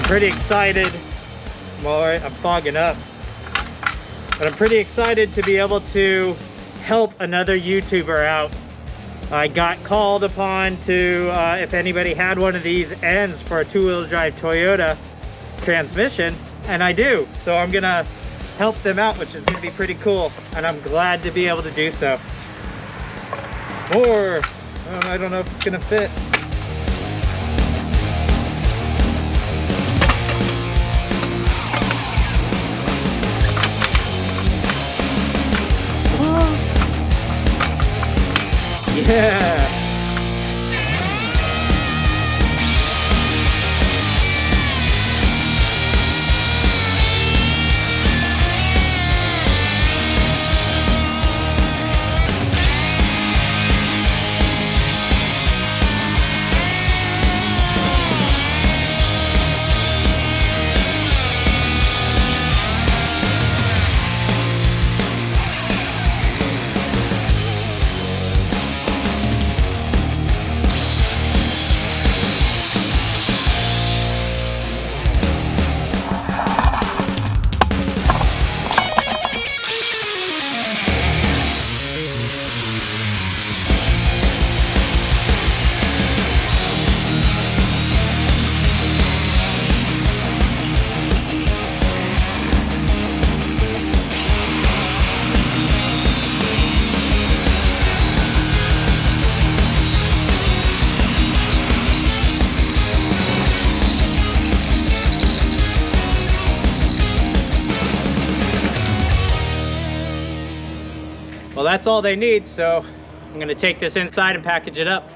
pretty excited. I'm fogging up. But I'm pretty excited to be able to help another YouTuber out. I got called upon to, if anybody had one of these ends for a two-wheel drive Toyota transmission, and I do. So I'm gonna help them out, which is gonna be pretty cool. And I'm glad to be able to do so. Or, I don't know if it's gonna fit. Yeah. Well, that's all they need, so I'm gonna take this inside and package it up.